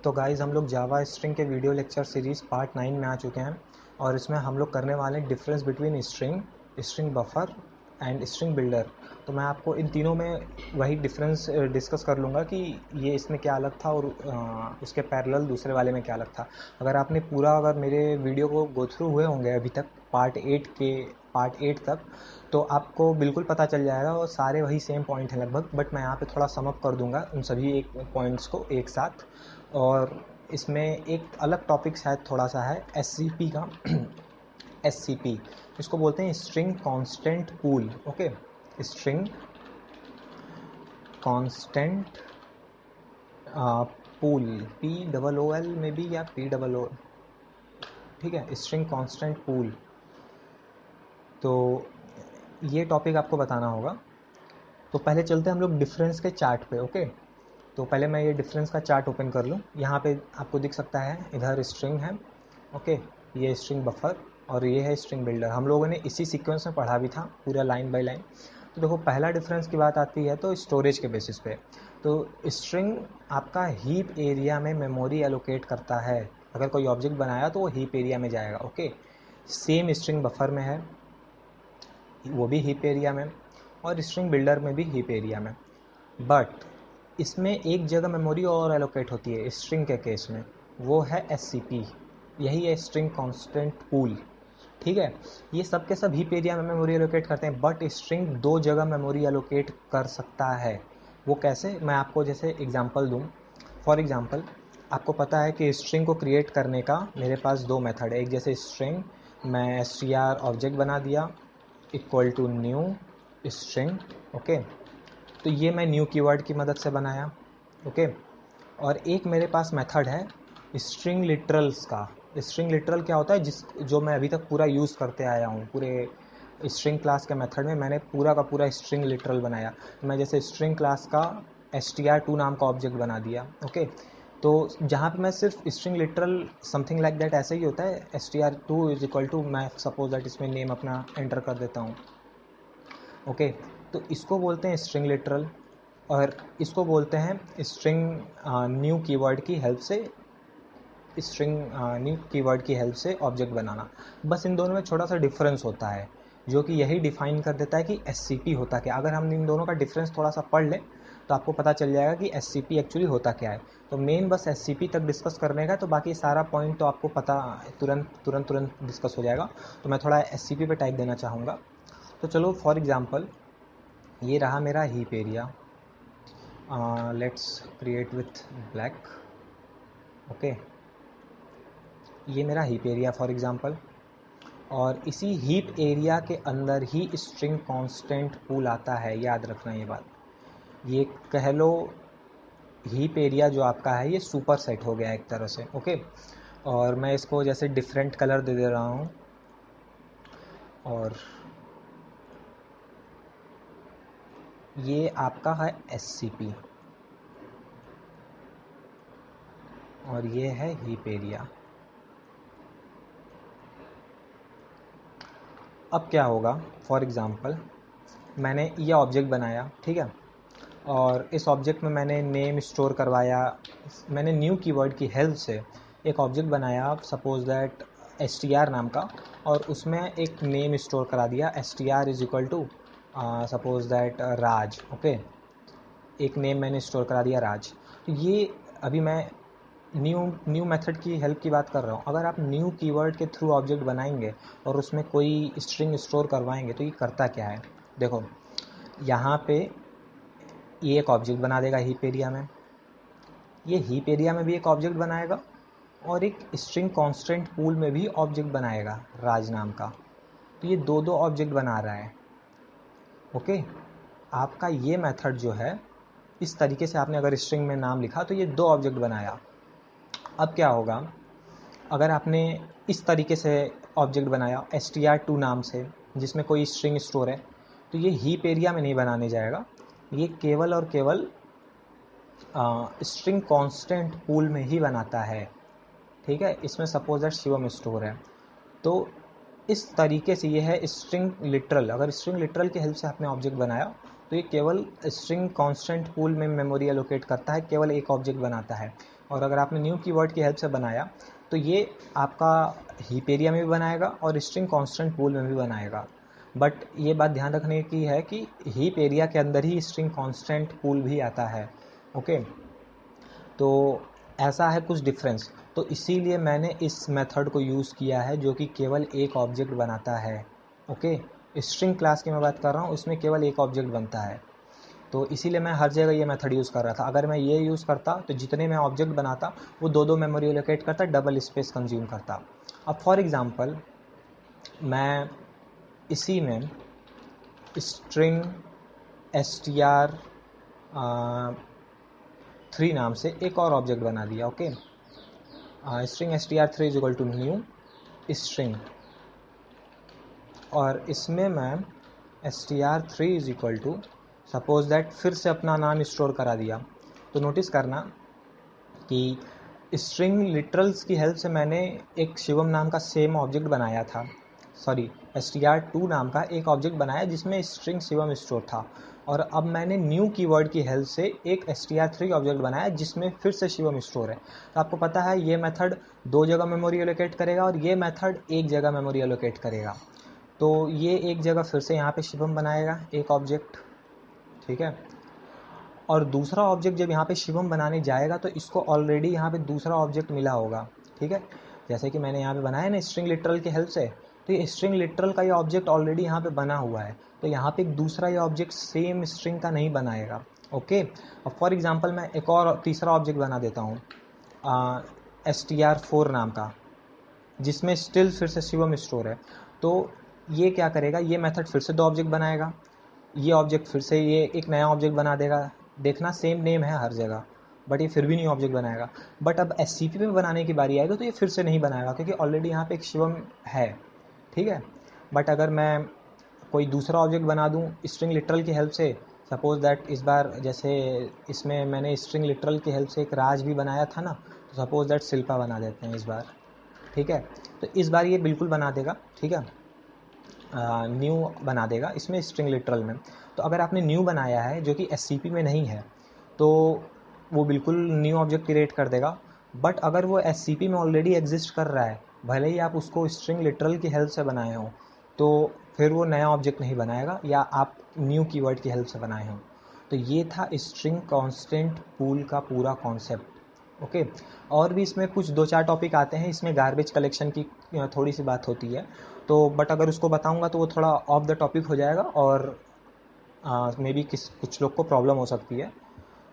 तो गाइज़ हम लोग जावा स्ट्रिंग के वीडियो लेक्चर सीरीज़ पार्ट 9 में आ चुके हैं और इसमें हम लोग करने वाले हैं difference between string buffer and string builder. तो मैं आपको इन तीनों में वही डिफरेंस डिस्कस कर लूँगा कि ये इसमें क्या अलग था और उसके पैरेलल दूसरे वाले में क्या अलग था। अगर मेरे वीडियो को गो थ्रू हुए होंगे अभी तक पार्ट 8 तक, तो आपको बिल्कुल पता चल जाएगा और सारे वही सेम पॉइंट हैं लगभग, बट मैं यहाँ पे थोड़ा सम अप कर दूंगा उन सभी एक पॉइंट्स को एक साथ। और इसमें एक अलग टॉपिक शायद थोड़ा सा है SCP का SCP इसको बोलते हैं string constant pool. Okay, string constant pool, POOL में भी या POO, ठीक है, स्ट्रिंग कांस्टेंट पूल। तो ये टॉपिक आपको बताना होगा। तो पहले चलते हैं हम लोग डिफरेंस के चार्ट पे। ओके, तो पहले मैं ये डिफरेंस का चार्ट ओपन कर लूँ। यहाँ पे आपको दिख सकता है, इधर स्ट्रिंग है, ओके, ये स्ट्रिंग बफर और ये है स्ट्रिंग बिल्डर। हम लोगों ने इसी सीक्वेंस में पढ़ा भी था पूरा लाइन बाय लाइन। तो देखो, पहला डिफरेंस की बात आती है तो स्टोरेज के बेसिस पे। तो स्ट्रिंग आपका हीप एरिया में मेमोरी एलोकेट करता है। अगर कोई ऑब्जेक्ट बनाया तो वो हीप एरिया में जाएगा। ओके, सेम स्ट्रिंग बफर में है, वो भी हीप एरिया में, और स्ट्रिंग बिल्डर में भी हीप एरिया में। बट इसमें एक जगह मेमोरी और एलोकेट होती है स्ट्रिंग के केस में, वो है SCP, यही है स्ट्रिंग कांस्टेंट पूल। ठीक है, ये सब के सब हीप एरिया में मेमोरी एलोकेट करते हैं, बट स्ट्रिंग दो जगह मेमोरी एलोकेट कर सकता है। वो कैसे, मैं आपको जैसे एग्जांपल दूं। फॉर एग्जांपल, आपको पता है कि स्ट्रिंग को क्रिएट करने का मेरे पास दो मेथड है। एक जैसे स्ट्रिंग, मैं str ऑब्जेक्ट बना दिया equal to new string. Okay, तो ये मैं न्यू कीवर्ड की मदद से बनाया। ओके, और एक मेरे पास मेथड है स्ट्रिंग लिटरल्स का। स्ट्रिंग लिटरल क्या होता है, जो मैं अभी तक पूरा यूज़ करते आया हूँ। पूरे स्ट्रिंग क्लास के मेथड में मैंने पूरा का पूरा स्ट्रिंग लिटरल बनाया। तो मैं जैसे स्ट्रिंग क्लास का str2 नाम का ऑब्जेक्ट बना दिया। ओके, तो जहाँ पे मैं सिर्फ string literal something like that ऐसे ही होता है, str2 इज इक्वल टू, मैं सपोज दैट इसमें नेम अपना एंटर कर देता हूँ। ओके, तो इसको बोलते हैं स्ट्रिंग लिटरल, और इसको बोलते हैं स्ट्रिंग न्यू कीवर्ड की हेल्प से ऑब्जेक्ट बनाना। बस इन दोनों में छोटा सा डिफरेंस होता है, जो कि यही डिफाइन कर देता है कि SCP होता क्या। अगर हम इन दोनों का डिफरेंस थोड़ा सा पढ़ लें तो आपको पता चल जाएगा कि SCP एक्चुअली होता क्या है। तो मेन बस SCP तक डिस्कस करने का, तो बाकी सारा पॉइंट तो आपको पता तुरंत डिस्कस हो जाएगा। तो मैं थोड़ा SCP पे टाइप देना चाहूँगा। तो चलो, फॉर एग्जांपल, ये रहा मेरा heap area. Let's create with black. Okay, ये मेरा हीप एरिया फॉर एग्जांपल, और इसी हीप एरिया के अंदर ही स्ट्रिंग कांस्टेंट पूल आता है। याद रखना ये बात। ये कह लो, हीप एरिया जो आपका है ये सुपर सेट हो गया एक तरह से। ओके, और मैं इसको जैसे डिफरेंट कलर दे दे रहा हूँ, और ये आपका है SCP और ये है हीप एरिया। अब क्या होगा, फॉर एग्ज़ाम्पल, मैंने ये ऑब्जेक्ट बनाया, ठीक है, और इस ऑब्जेक्ट में मैंने नेम स्टोर करवाया। मैंने न्यू कीवर्ड की हेल्प से एक ऑब्जेक्ट बनाया, सपोज दैट str नाम का, और उसमें एक नेम स्टोर करा दिया, str is equal to suppose that Raj. Okay, एक नेम मैंने स्टोर करा दिया राज। तो ये अभी मैं न्यू मेथड की हेल्प की बात कर रहा हूँ। अगर आप न्यू कीवर्ड के थ्रू ऑब्जेक्ट बनाएंगे और उसमें कोई स्ट्रिंग स्टोर करवाएंगे तो ये करता क्या है, देखो, यहाँ पे ये एक ऑब्जेक्ट बना देगा हीप एरिया में, ये हीप एरिया में भी एक ऑब्जेक्ट बनाएगा, और एक स्ट्रिंग कांस्टेंट पूल में भी ऑब्जेक्ट बनाएगा राज नाम का। तो ये दो दो ऑब्जेक्ट बना रहा है। ओके, आपका ये मेथड जो है, इस तरीके से आपने अगर स्ट्रिंग में नाम लिखा तो ये दो ऑब्जेक्ट बनाया। अब क्या होगा, अगर आपने इस तरीके से ऑब्जेक्ट बनाया str2 नाम से, जिसमें कोई स्ट्रिंग स्टोर है, तो ये हीप एरिया में नहीं बनाने जाएगा, ये केवल और केवल स्ट्रिंग कांस्टेंट पूल में ही बनाता है। ठीक है, इसमें सपोज दैट शिवम स्टोर है। तो इस तरीके से ये है स्ट्रिंग लिटरल। अगर स्ट्रिंग लिटरल की हेल्प से आपने ऑब्जेक्ट बनाया तो ये केवल स्ट्रिंग कांस्टेंट पूल में मेमोरी एलोकेट करता है, केवल एक ऑब्जेक्ट बनाता है। और अगर आपने न्यू कीवर्ड की हेल्प से बनाया तो ये आपका हीप एरिया में भी बनाएगा और स्ट्रिंग कांस्टेंट पूल में भी बनाएगा। बट ये बात ध्यान रखने की है कि हीप एरिया के अंदर ही स्ट्रिंग कांस्टेंट पूल भी आता है। ओके, तो ऐसा है कुछ डिफरेंस। तो इसीलिए मैंने इस मेथड को यूज़ किया है जो कि केवल एक ऑब्जेक्ट बनाता है। ओके, स्ट्रिंग क्लास की मैं बात कर रहा हूँ, इसमें केवल एक ऑब्जेक्ट बनता है। तो इसीलिए मैं हर जगह ये मेथड यूज़ कर रहा था। अगर मैं ये यूज़ करता तो जितने मैं ऑब्जेक्ट बनाता वो दो दो मेमोरी एलोकेट करता, डबल स्पेस कंज्यूम करता। अब फॉर एग्ज़ाम्पल मैं इसी में स्ट्रिंग str 3 नाम से एक और ऑब्जेक्ट बना दिया। Okay, string str3 is equal to new string, और इसमें मैं str3 is equal to suppose that फिर से अपना नाम स्टोर करा दिया। तो नोटिस करना कि स्ट्रिंग लिटरल्स की हेल्प से मैंने एक शिवम नाम का सेम ऑब्जेक्ट बनाया था, सॉरी str2 नाम का एक ऑब्जेक्ट बनाया जिसमें स्ट्रिंग शिवम स्टोर था, और अब मैंने न्यू कीवर्ड की हेल्प से एक str3 ऑब्जेक्ट बनाया जिसमें फिर से शिवम स्टोर है। तो आपको पता है ये मेथड दो जगह मेमोरी एलोकेट करेगा और ये मेथड एक जगह मेमोरी एलोकेट करेगा। तो ये एक जगह फिर से यहाँ पे शिवम बनाएगा एक ऑब्जेक्ट, ठीक है, और दूसरा ऑब्जेक्ट जब यहाँ पे शिवम बनाने जाएगा तो इसको ऑलरेडी यहाँ पे दूसरा ऑब्जेक्ट मिला होगा। ठीक है, जैसे कि मैंने यहाँ पे बनाया ना स्ट्रिंग लिटरल की हेल्प से, तो ये स्ट्रिंग लिटरल का ये ऑब्जेक्ट ऑलरेडी यहाँ पे बना हुआ है, तो यहाँ पे एक दूसरा ये ऑब्जेक्ट सेम स्ट्रिंग का नहीं बनाएगा। ओके, अब फॉर एग्जाम्पल मैं एक और तीसरा ऑब्जेक्ट बना देता हूँ str4 नाम का, जिसमें स्टिल फिर से शिवम स्टोर है। तो ये क्या करेगा, ये मेथड फिर से दो ऑब्जेक्ट बनाएगा, ये ऑब्जेक्ट फिर से ये एक नया ऑब्जेक्ट बना देगा। देखना सेम नेम है हर जगह, बट ये फिर भी नहीं ऑब्जेक्ट बनाएगा। बट अब SCP में बनाने की बारी आएगी तो ये फिर से नहीं बनाएगा क्योंकि ऑलरेडी यहाँ पे एक शिवम है। ठीक है, बट अगर मैं कोई दूसरा ऑब्जेक्ट बना दूँ स्ट्रिंग लिटरल की हेल्प से, सपोज दैट इस बार जैसे इसमें मैंने स्ट्रिंग लिटरल की हेल्प से एक राज भी बनाया था ना, तो सपोज दैट शिल्पा बना देते हैं इस बार। ठीक है, तो इस बार ये बिल्कुल बना देगा। ठीक है, न्यू बना देगा इसमें स्ट्रिंग लिटरल में। तो अगर आपने न्यू बनाया है जो कि SCP में नहीं है तो वो बिल्कुल न्यू ऑब्जेक्ट क्रिएट कर देगा। बट अगर वो SCP में ऑलरेडी एग्जिस्ट कर रहा है, भले ही आप उसको स्ट्रिंग लिटरल की हेल्प से बनाए हो, तो फिर वो नया ऑब्जेक्ट नहीं बनाएगा या आप न्यू कीवर्ड की हेल्प से बनाए हो। तो ये था स्ट्रिंग कांस्टेंट पूल का पूरा कॉन्सेप्ट। ओके, और भी इसमें कुछ दो चार टॉपिक आते हैं, इसमें गार्बेज कलेक्शन की थोड़ी सी बात होती है, तो बट अगर उसको बताऊंगा तो वो थोड़ा ऑफ द टॉपिक हो जाएगा और मे बी कुछ लोग को प्रॉब्लम हो सकती है,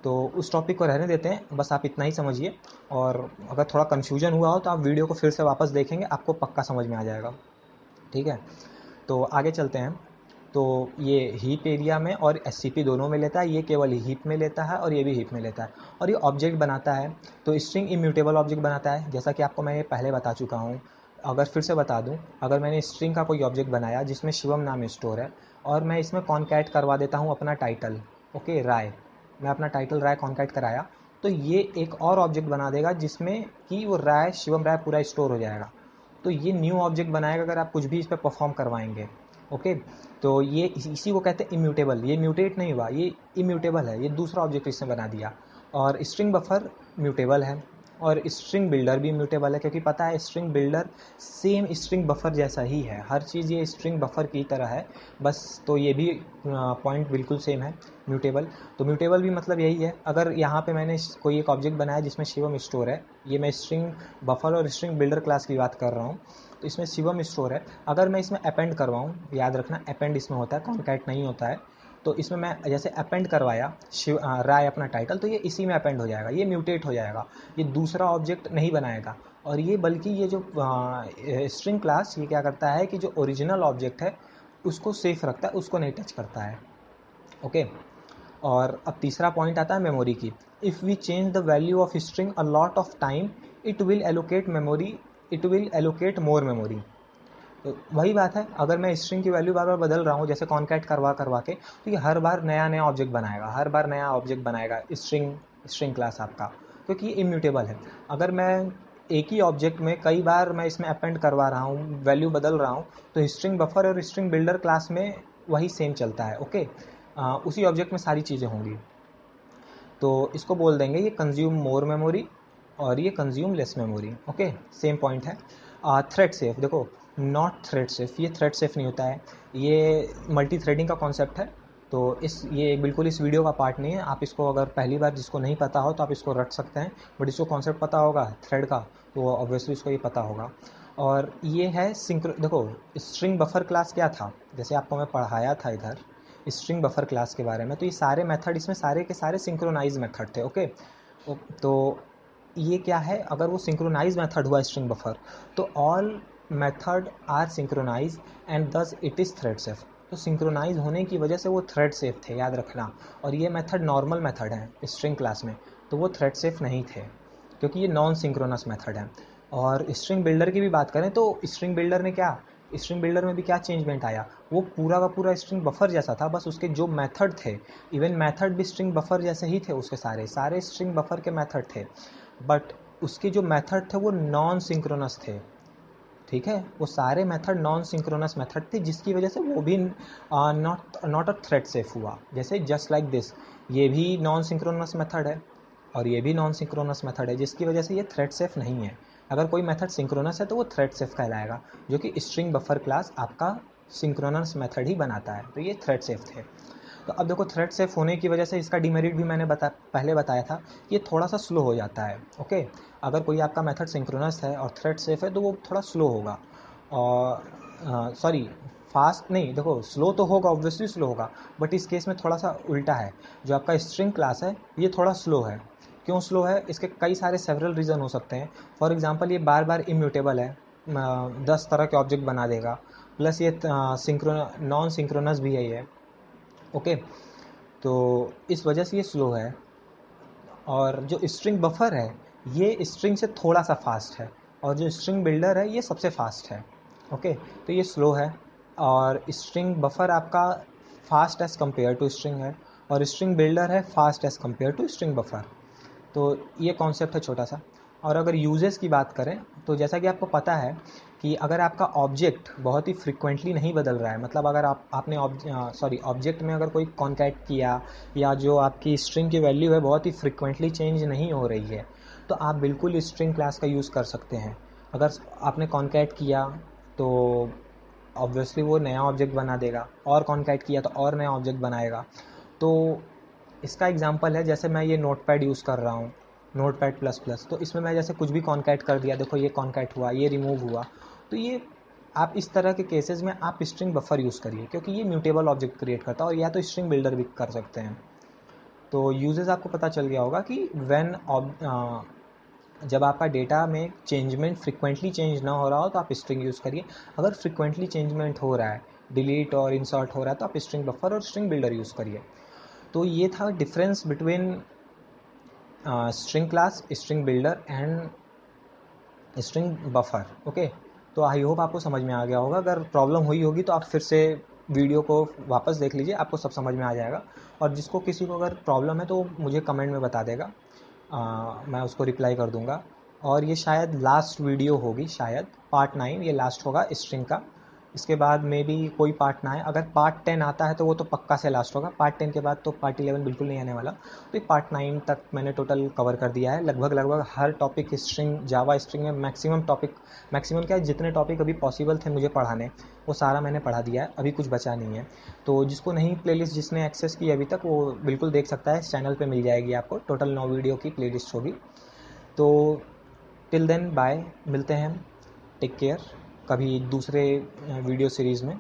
तो उस टॉपिक को रहने देते हैं। बस आप इतना ही समझिए, और अगर थोड़ा कन्फ्यूजन हुआ हो तो आप वीडियो को फिर से वापस देखेंगे, आपको पक्का समझ में आ जाएगा। ठीक है, तो आगे चलते हैं। तो ये हीप एरिया में और SCP दोनों में लेता है, ये केवल हीप में लेता है और ये भी हीप में लेता है, और ये ऑब्जेक्ट बनाता है। तो स्ट्रिंग इम्यूटेबल ऑब्जेक्ट बनाता है, जैसा कि आपको मैं ये पहले बता चुका हूँ। अगर फिर से बता दूँ, अगर मैंने स्ट्रिंग का कोई ऑब्जेक्ट बनाया जिसमें शिवम नाम स्टोर है, और मैं इसमें कॉन्कैट करवा देता हूँ अपना टाइटल, ओके राय, मैं अपना टाइटल राय कॉन्कैट कराया, तो ये एक और ऑब्जेक्ट बना देगा जिसमें कि वो राय शिवम राय पूरा स्टोर हो जाएगा। तो ये न्यू ऑब्जेक्ट बनाएगा अगर आप कुछ भी इस पर परफॉर्म करवाएंगे। ओके, तो ये इसी को कहते हैं इम्यूटेबल। ये म्यूटेट नहीं हुआ, ये इम्यूटेबल है, ये दूसरा ऑब्जेक्ट इसने बना दिया। और स्ट्रिंग बफर म्यूटेबल है, और स्ट्रिंग बिल्डर भी म्यूटेबल है, क्योंकि पता है string builder same string buffer जैसा ही है, हर चीज़ ये स्ट्रिंग बफर की तरह है बस। तो ये भी पॉइंट बिल्कुल सेम है, म्यूटेबल। तो म्यूटेबल भी मतलब यही है, अगर यहाँ पे मैंने कोई एक ऑब्जेक्ट बनाया जिसमें शिवम स्टोर है, ये मैं स्ट्रिंग बफर और स्ट्रिंग बिल्डर क्लास की बात कर रहा हूँ, तो इसमें शिवम स्टोर है। अगर मैं इसमें अपेंड करवाऊँ, याद रखना अपेंड इसमें होता है, कॉन्कैट नहीं होता है। तो इसमें मैं जैसे अपेंड करवाया राय अपना टाइटल, तो ये इसी में अपेंड हो जाएगा, ये म्यूटेट हो जाएगा, ये दूसरा ऑब्जेक्ट नहीं बनाएगा। और ये बल्कि ये जो स्ट्रिंग क्लास ये क्या करता है कि जो ओरिजिनल ऑब्जेक्ट है उसको सेफ रखता है, उसको नहीं टच करता है। ओके, और अब तीसरा पॉइंट आता है मेमोरी की। If we change the value of string a lot of time it will allocate memory, it will allocate more memory. तो वही बात है, अगर मैं स्ट्रिंग की वैल्यू बार बार बदल रहा हूँ जैसे कॉन्कैट करवा करवा के, तो ये हर बार नया नया ऑब्जेक्ट बनाएगा, हर बार नया ऑब्जेक्ट बनाएगा स्ट्रिंग क्लास आपका, क्योंकि ये इम्यूटेबल है। अगर मैं एक ही ऑब्जेक्ट में कई बार मैं इसमें अपेंड करवा रहा हूँ, वैल्यू बदल रहा हूँ, तो स्ट्रिंग बफर और स्ट्रिंग बिल्डर क्लास में वही सेम चलता है। ओके, उसी ऑब्जेक्ट में सारी चीज़ें होंगी, तो इसको बोल देंगे ये कंज्यूम मोर मेमोरी और ये consume less memory. Okay, same point है। थ्रेड सेफ, देखो नॉट थ्रेड सेफ, ये थ्रेड सेफ नहीं होता है, ये मल्टी थ्रेडिंग का कॉन्सेप्ट है। तो ये बिल्कुल इस वीडियो का पार्ट नहीं है। आप इसको अगर पहली बार जिसको नहीं पता हो तो आप इसको रट सकते हैं, बट जिसको कॉन्सेप्ट पता होगा थ्रेड का तो ऑब्वियसली उसको ये पता होगा। और ये है देखो स्ट्रिंग बफर क्लास क्या था, जैसे आपको मैं पढ़ाया था इधर स्ट्रिंग बफर क्लास के बारे में, तो ये सारे मेथड इसमें सारे के सारे सिंक्रोनाइज मेथड थे। ओके, तो ये क्या है, अगर वो सिंक्रोनाइज मेथड हुआ स्ट्रिंग बफर तो all method are synchronise and thus it is thread safe. तो सिंक्रोनाइज होने की वजह से वो थ्रेड सेफ थे, याद रखना। और ये मेथड नॉर्मल मेथड है स्ट्रिंग क्लास में, तो वो थ्रेड सेफ नहीं थे क्योंकि ये नॉन सिंक्रोनस मेथड है। और स्ट्रिंग बिल्डर की भी बात करें तो स्ट्रिंग बिल्डर ने क्या, स्ट्रिंग बिल्डर में भी क्या चेंजमेंट आया, वो पूरा का पूरा स्ट्रिंग बफर जैसा था, बस उसके जो मेथड थे, इवन मेथड भी स्ट्रिंग बफर जैसे ही थे, उसके सारे सारे स्ट्रिंग बफर के मेथड थे, बट उसके जो मेथड थे वो नॉन सिंक्रोनस थे। ठीक है, वो सारे मेथड नॉन सिंक्रोनस मेथड थे, जिसकी वजह से वो भी नॉट अ थ्रेड सेफ हुआ। जैसे जस्ट लाइक दिस, ये भी नॉन सिंक्रोनस मेथड है और ये भी नॉन सिंक्रोनस मेथड है, जिसकी वजह से ये थ्रेड सेफ नहीं है। अगर कोई मेथड सिंक्रोनस है तो वो थ्रेड सेफ कहलाएगा, जो कि स्ट्रिंग बफर क्लास आपका सिंक्रोनस मेथड ही बनाता है, तो ये थ्रेड सेफ थे। तो अब देखो थ्रेड सेफ होने की वजह से इसका डिमेरिट भी मैंने पहले बताया था, ये थोड़ा सा स्लो हो जाता है। ओके, अगर कोई आपका मेथड सिंक्रोनस है और थ्रेड सेफ है तो वो थोड़ा स्लो होगा, और सॉरी फास्ट नहीं, देखो स्लो तो होगा, ऑब्वियसली स्लो होगा, बट इस केस में थोड़ा सा उल्टा है। जो आपका स्ट्रिंग क्लास है ये थोड़ा स्लो है। क्यों स्लो है, इसके कई सारे सेवरल रीज़न हो सकते हैं। फॉर एग्जांपल ये बार बार इम्यूटेबल है, 10 तरह के ऑब्जेक्ट बना देगा, प्लस ये नॉन सिंक्रोनस भी है ये। ओके, तो इस वजह से ये स्लो है। और जो स्ट्रिंग बफर है ये स्ट्रिंग से थोड़ा सा फास्ट है, और जो स्ट्रिंग बिल्डर है ये सबसे फास्ट है। ओके, तो ये स्लो है, और स्ट्रिंग बफर आपका fast as compare to string है, और स्ट्रिंग बिल्डर है fast as compare to string buffer. तो ये कॉन्सेप्ट है छोटा सा। और अगर यूजेस की बात करें तो जैसा कि आपको पता है कि अगर आपका ऑब्जेक्ट बहुत ही फ्रिक्वेंटली नहीं बदल रहा है, मतलब अगर आपने ऑब्जेक्ट में अगर कोई कॉन्कैट किया, या जो आपकी स्ट्रिंग की वैल्यू है बहुत ही फ्रिक्वेंटली चेंज नहीं हो रही है, तो आप बिल्कुल स्ट्रिंग क्लास का यूज़ कर सकते हैं। अगर आपने कॉन्कैट किया तो ऑब्वियसली वो नया ऑब्जेक्ट बना देगा, और कॉन्कैट किया तो और नया ऑब्जेक्ट बनाएगा। तो इसका एग्जांपल है, जैसे मैं ये नोटपैड यूज़ कर रहा हूँ, नोटपैड प्लस प्लस, तो इसमें मैं जैसे कुछ भी कॉन्कैट कर दिया, देखो ये कॉन्कैट हुआ, ये रिमूव हुआ, तो ये आप इस तरह के केसेस में आप स्ट्रिंग बफर यूज़ करिए, क्योंकि ये म्यूटेबल ऑब्जेक्ट क्रिएट करता है, और या तो स्ट्रिंग बिल्डर भी कर सकते हैं। तो यूजेस आपको पता चल गया होगा कि जब आपका डेटा में चेंजमेंट फ्रिक्वेंटली चेंज ना हो रहा हो तो आप स्ट्रिंग यूज़ करिए। अगर फ्रिक्वेंटली चेंजमेंट हो रहा है, डिलीट और इंसर्ट हो रहा है, तो आप स्ट्रिंग बफर और स्ट्रिंग बिल्डर यूज़ करिए। तो ये था difference between string class, string builder and string buffer. Okay, तो आई होप आपको समझ में आ गया होगा। अगर प्रॉब्लम हुई होगी तो आप फिर से वीडियो को वापस देख लीजिए, आपको सब समझ में आ जाएगा। और जिसको किसी को अगर प्रॉब्लम है तो मुझे कमेंट में बता देगा, मैं उसको रिप्लाई कर दूंगा। और ये शायद लास्ट वीडियो होगी, शायद पार्ट 9 ये लास्ट होगा स्ट्रिंग का। इसके बाद मे बी कोई पार्ट ना आए, अगर पार्ट 10 आता है तो वो तो पक्का से लास्ट होगा। पार्ट 10 के बाद तो पार्ट 11 बिल्कुल नहीं आने वाला। तो ये पार्ट 9 तक मैंने टोटल कवर कर दिया है, लगभग हर टॉपिक स्ट्रिंग, जावा स्ट्रिंग में मैक्सिमम टॉपिक, मैक्सिमम क्या, जितने टॉपिक अभी पॉसिबल थे मुझे पढ़ाने वो सारा मैंने पढ़ा दिया है, अभी कुछ बचा नहीं है। तो जिसको नहीं प्लेलिस्ट जिसने एक्सेस की अभी तक, वो बिल्कुल देख सकता है, इस चैनल पे मिल जाएगी आपको, टोटल 9 वीडियो की प्लेलिस्ट होगी। तो टिल देन बाय, मिलते हैं हम, टेक केयर, कभी दूसरे वीडियो सीरीज़ में।